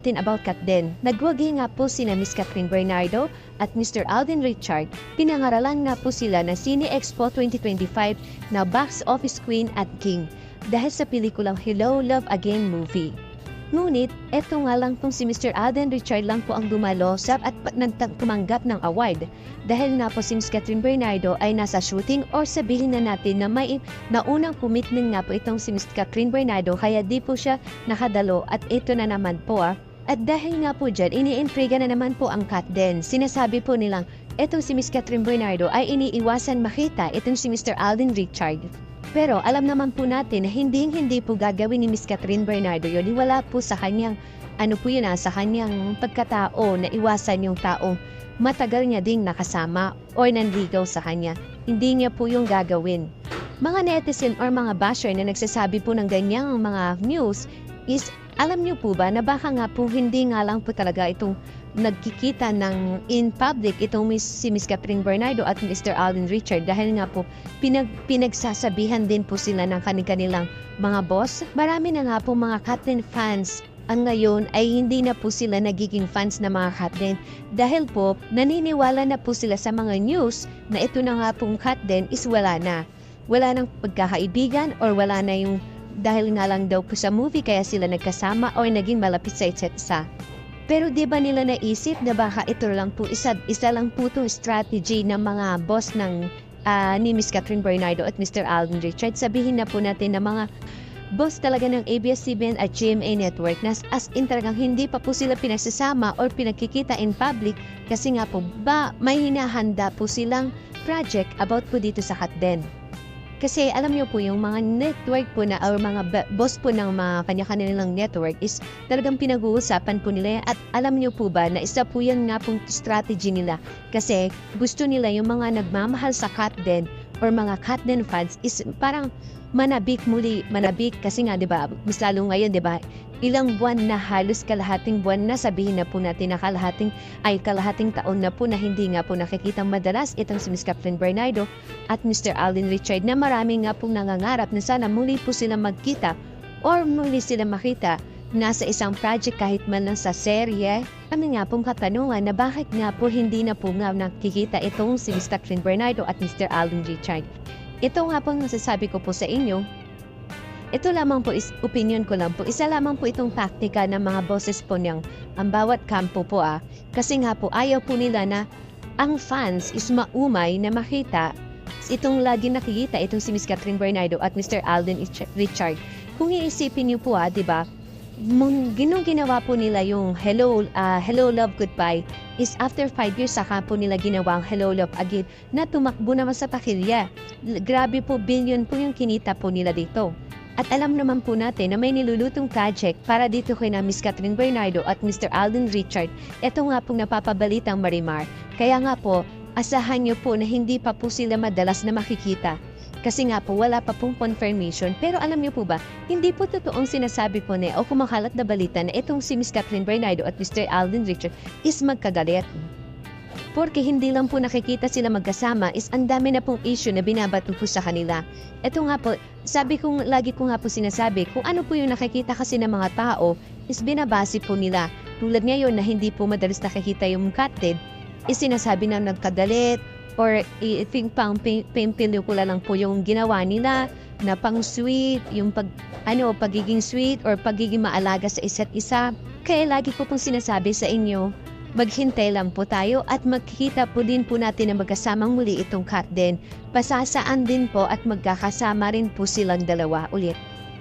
natin about Katden. Nagwagi nga po sina Miss Catherine Bernardo at Mr. Alden Richard. Pinangaralan nga po sila na Cine Expo 2025 na Box Office Queen at King dahil sa pelikulang Hello, Love Again movie. Ngunit, eto nga lang pong si Mr. Alden Richard lang po ang dumalosap at tumanggap ng award. Dahil nga po si Miss Catherine Bernardo ay nasa shooting or sabihin na natin na may naunang commitment nga po itong si Miss Catherine Bernardo kaya di po siya nakadalo at ito na naman po At dahil nga po dyan, iniintriga na naman po ang Katden. Sinasabi po nilang etong si Miss Catherine Bernardo ay iniiwasan makita itong si Mr. Alden Richard. Pero alam naman po natin na hindi po gagawin ni Miss Catherine Bernardo yun. Wala po sa kanyang, sa kanyang pagkatao na iwasan yung taong matagal niya ding nakasama o nanligaw sa kanya. Hindi niya po yung gagawin. Mga netizen or mga basher na nagsasabi po ng ganyang mga news is, alam niyo po ba na baka nga po hindi nga lang po talaga itong nagkikita ng in public itong si Miss Catherine Bernardo at Mr. Alden Richard dahil nga po pinagsasabihan din po sila ng kanilang mga boss. Marami na nga po mga Katden fans ang ngayon ay hindi na po sila nagiging fans na mga Katden dahil po naniniwala na po sila sa mga news na ito na nga pong Katden is wala na. Wala nang pagkakaibigan or wala na yung dahil nga lang daw po sa movie kaya sila nagkasama o naging malapit sa isa't isa. Pero di ba nila naisip na baka ito lang po isa lang po itong strategy ng mga boss ng ni Miss Catherine Bernardo at Mr. Alden Richard. Sabihin na po natin na mga boss talaga ng ABS-CBN at GMA Network na as in talagang hindi pa po sila pinagsasama or pinagkikita in public kasi nga po may hinahanda po silang project about po dito sa Katden. Kasi alam niyo po yung mga network po na or mga boss po ng mga kanya-kanilang network is talagang pinag-uusapan po nila at alam niyo po ba na isa po yan nga pong strategy nila kasi gusto nila yung mga nagmamahal sa Katden or mga Katden fans is parang manabik kasi nga 'di ba mas lalo ngayon 'di ba ilang buwan na halos kalahating buwan na sabihin na po natin na kalahating taon na po na hindi nga po nakikitang madalas itong si Miss Catherine Bernardo at Mr. Alden Richard na marami nga pong nangangarap na sana muli po sila magkita or muli sila makita nasa isang project kahit man lang sa serye. Kami nga pong katanungan na bakit nga po hindi na po nga nakikita itong si Miss Catherine Bernardo at Mr. Alden Richard. Ito nga pong nasasabi ko po sa inyo. Ito lamang po is opinion ko lang po. Isa lamang po itong taktika ng mga bosses po niyang ang bawat kampo po Kasi nga po ayaw po nila na ang fans is maumay na makita itong lagi nakikita itong si Miss Catherine Bernardo at Mr. Alden Richard. Kung iisipin niyo po di ba? Ginawa po nila yung Hello Love Goodbye is after 5 years saka po nila ginawa ang Hello Love Again na tumakbo naman sa takilya. Grabe po, billion po yung kinita po nila dito. At alam naman po natin na may nilulutong project para dito kay na Miss Catherine Bernardo at Mr. Alden Richard. Ito nga pong napapabalitang Marimar. Kaya nga po, asahan niyo po na hindi pa po sila madalas na makikita. Kasi nga po wala pa pong confirmation. Pero alam niyo po ba, hindi po totoong sinasabi po o kumakalat na balita na itong si Miss Catherine Bernardo at Mr. Alden Richard is magkagalit. Porque hindi lang po nakikita sila magkasama is ang dami na pong issue na binabato po sa kanila. Ito nga po, lagi ko nga po sinasabi, kung ano po yung nakikita kasi ng mga tao is binabase po nila. Tulad ngayon na hindi po madalas nakikita yung Katden, is sinasabi na nagkagalit, or pang pelikula lang po yung ginawa nila na pang sweet, yung pagiging sweet or pagiging maalaga sa isa't isa. Kaya lagi ko pong sinasabi sa inyo, maghintay lang po tayo at magkikita po din po natin na magkasamang muli itong Katden. Pasasaan din po at magkakasama rin po silang dalawa ulit.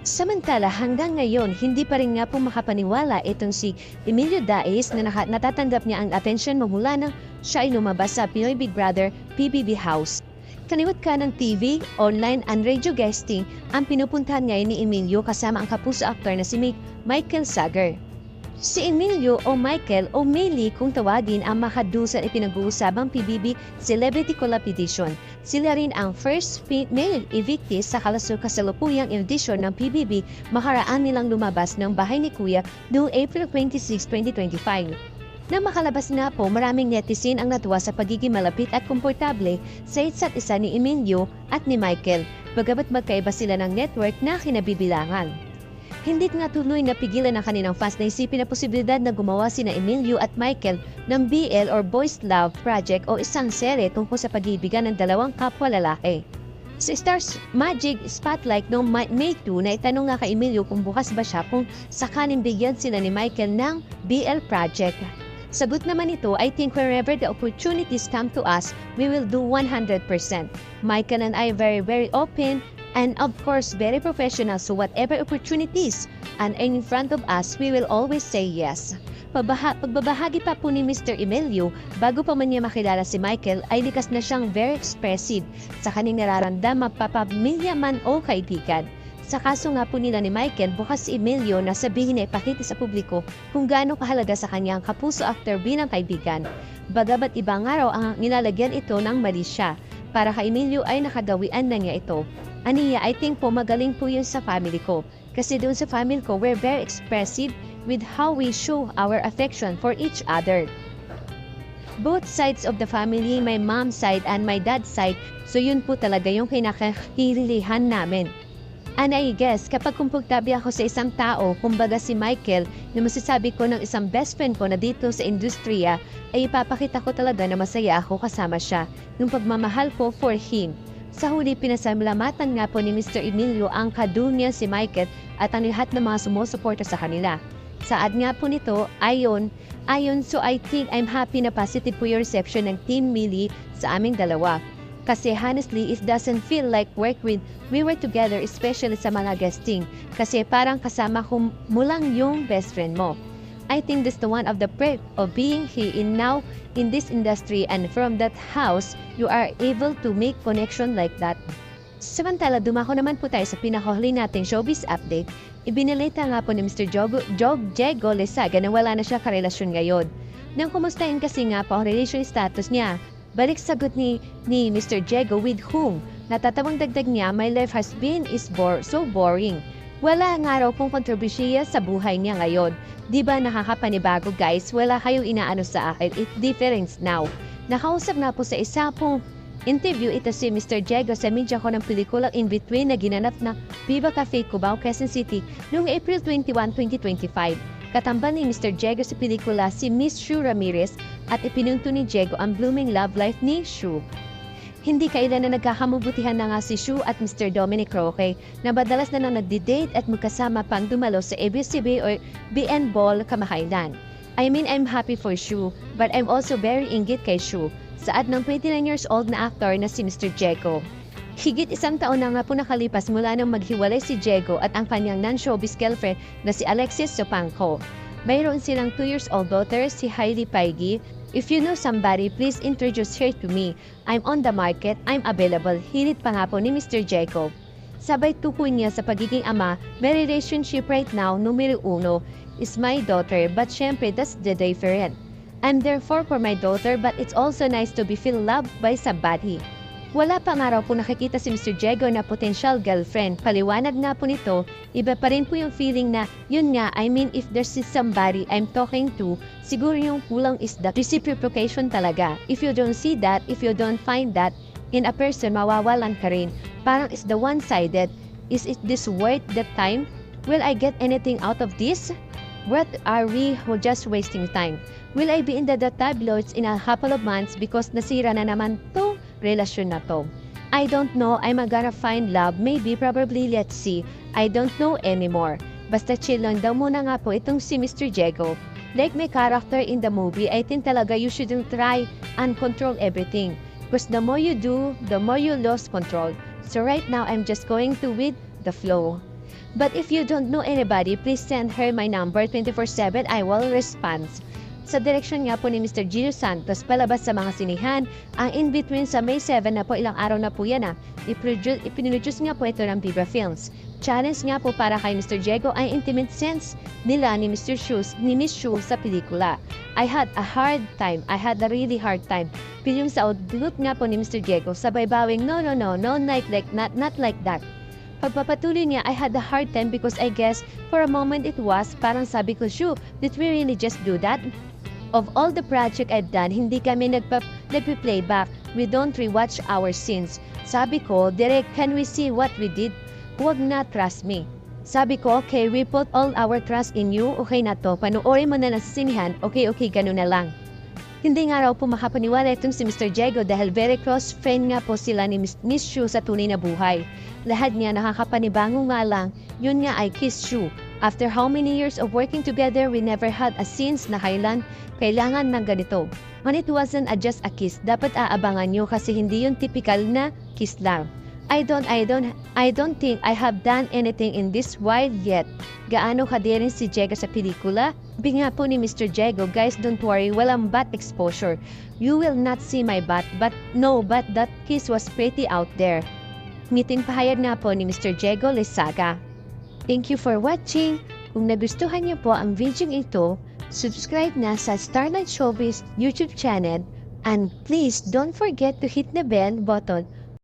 Samantala hanggang ngayon, hindi pa rin nga po makapaniwala itong si Emilio Daes na natatanggap niya ang atensyon mula nang siya ay lumabas sa Pinoy Big Brother PBB House. Kaniwat ka ng TV, online and radio guesting ang pinupuntahan ngayon ni Emilio kasama ang kapuso actor na si Michael Sager. Si Emilio o Michael o Meili kung tawagin ang makadusan ay pinag-uusabang PBB Celebrity Competition. Sila rin ang first male evictee sa kasalukuyang edition ng PBB makaraan nilang lumabas ng bahay ni Kuya noong April 26, 2025. Nang makalabas na po, maraming netizen ang natuwa sa pagiging malapit at komportable sa isa't isa ni Emilio at ni Michael, bagamat magkaiba sila ng network na kinabibilangan. Hindi nga tuloy napigilan ng kanilang fans na isipin na posibilidad na gumawa sina Emilio at Michael ng BL or Boys Love Project o isang serye tungkol sa pag-iibigan ng dalawang kapwa lalaki. Sa Stars Magic Spotlight noong May 2 na itanong nga kay Emilio kung bukas ba siya kung sakaling bigyan sila ni Michael ng BL project. Sagot naman ito, I think wherever the opportunities come to us, we will do 100%. Michael and I are very open and of course very professional, so whatever opportunities and in front of us, we will always say yes. Pagbabahagi pa po ni Mr. Emilio, bago pa man niya makilala si Michael, ay likas na siyang very expressive sa kanyang nararamdaman, papamilya man o kaibigan. Sa kaso nga po nila ni Michael, bukas si Emilio na sabihin na ipakita sa publiko kung gaano kahalaga sa kanyang kapuso after bilang kaibigan. Bagamat ibang araw ang nilalagyan ito ng mali siya. Para kay Emilio ay nakadawian na niya ito. Aniya, I think po magaling po yun sa family ko. Kasi doon sa family ko, we're very expressive with how we show our affection for each other. Both sides of the family, my mom's side and my dad's side, so yun po talaga yung kinakahilihan namin. And I guess, kapag kumpugtabi ako sa isang tao, kumbaga si Michael, na masasabi ko ng isang best friend ko na dito sa industriya, ay ipapakita ko talaga na masaya ako kasama siya, yung pagmamahal ko for him. Sa huli, pinasalamatan nga po ni Mr. Emilio ang kadunya si Michael at ang lahat ng mga sumusuporta sa kanila. Saad nga po nito, ayon, so I think I'm happy na positive po yung reception ng Team Millie sa aming dalawa. Kasi honestly, it doesn't feel like we were together, especially sa mga guesting. Kasi parang kasama ko mo lang yung best friend mo. I think that's the one of the perk of being here now in this industry, and from that house, you are able to make connection like that. Samantala, dumako naman po tayo sa pinakahuli nating showbiz update. Ibinalita nga po ni Mr. Diego Lesaga na wala na siya karelasyon ngayon. Nang kumustahin kasi nga po ang relation status niya, balik sagot ni Mr. Diego with whom, natatawang dagdag niya, my life has been so boring. Wala nga raw pong kontrobersiya sa buhay niya ngayon. Di ba nakakapanibago guys? Wala kayong inaano sa akin. It's different now. Nakausap nga po sa isa pong interview ito si Mr. Diego sa media ko ng pelikulang In Between na ginanap na Viva Cafe Cubao, Quezon City noong April 21, 2025. Katambal ni Mr. Diego sa pelikula si Miss Shu Ramirez at ipinunto ni Diego ang blooming love life ni Shu. Hindi kailan na nagkakamabutihan na nga si Shu at Mr. Dominic Roque na madalas na nagdi-date at magkasama pang dumalo sa ABS-CBN or BN Ball kamakailan. I mean, I'm happy for Shu, but I'm also very inggit kay Shu. Saad ng 29 years old na actor na si Mr. Diego. Higit isang taon na nga po nakalipas mula nang maghiwalay si Diego at ang kanyang non-showbiz girlfriend na si Alexis Sopanco. Mayroon silang 2 years old daughter, si Hailey Paigi. If you know somebody, please introduce her to me. I'm on the market, I'm available. Hilit pa nga po ni Mr. Diego. Sabay tukoy niya sa pagiging ama, may relationship right now, numero 1, is my daughter, but syempre that's the different. I'm therefore for my daughter, but it's also nice to be feel loved by somebody. Wala pa nga raw po nakikita si Mr. Diego na potential girlfriend. Paliwanag nga po nito, iba pa rin po yung feeling na, yun nga, I mean if there's somebody I'm talking to, siguro yung kulang is the reciprocation talaga. If you don't see that, if you don't find that, in a person, mawawalan ka rin. Parang is the one-sided. Is it this worth the time? Will I get anything out of this? What are we just wasting time? Will I be in the tabloids in a couple of months because nasira na naman to relasyon na to? I don't know. I'm gonna find love. Maybe, probably, let's see. I don't know anymore. Basta chill lang daw muna nga po itong si Mr. Diego. Like my character in the movie, I think talaga you shouldn't try and control everything. Because the more you do, the more you lose control. So right now, I'm just going to with the flow. But if you don't know anybody, please send her my number 24/7. I will respond. Sa direksyon nga po ni Mr. Gio Santos, palabas sa mga sinihan, ang In Between sa May 7 na po, ilang araw na po yan ipinroduce nga po ito ng Viva Films. Challenge nga po para kay Mr. Diego ay intimate scenes nila ni Miss Shu sa pelikula. I had a really hard time. Pilyong sa outlook nga po ni Mr. Diego, sabay bawing no, not like that. Pagpapatuloy niya, I had a hard time because I guess for a moment it was, parang sabi ko, Shu, did we really just do that? Of all the project I've done, hindi kami nagpa-playback. We don't rewatch our scenes. Sabi ko, direct, can we see what we did? Huwag na, trust me. Sabi ko, okay, we put all our trust in you. Okay na to, panuorin mo na lang sa sinihan. Okay, ganun na lang. Hindi nga raw po makapaniwala itong si Mr. Diego dahil very close friend nga po sila ni Miss Shu sa tunay na buhay. Lahat niya nakakapanibango nga lang, yun nga ay Kiss Shu. After how many years of working together, we never had a scenes na kailangan ng ganito. When it wasn't just a kiss, dapat aabangan nyo kasi hindi yun typical na kiss lang. I don't think I have done anything in this wild yet. Gaano kadirin si Diego sa pelikula? Sabi nga po ni Mr. Diego, guys, don't worry, walang butt exposure. You will not see my butt, but that kiss was pretty out there. Ngiting pahayag nga po ni Mr. Diego Lesaga. Thank you for watching. Kung nagustuhan niyo po ang video ito, subscribe na sa Starlight Showbiz YouTube channel and please don't forget to hit the bell button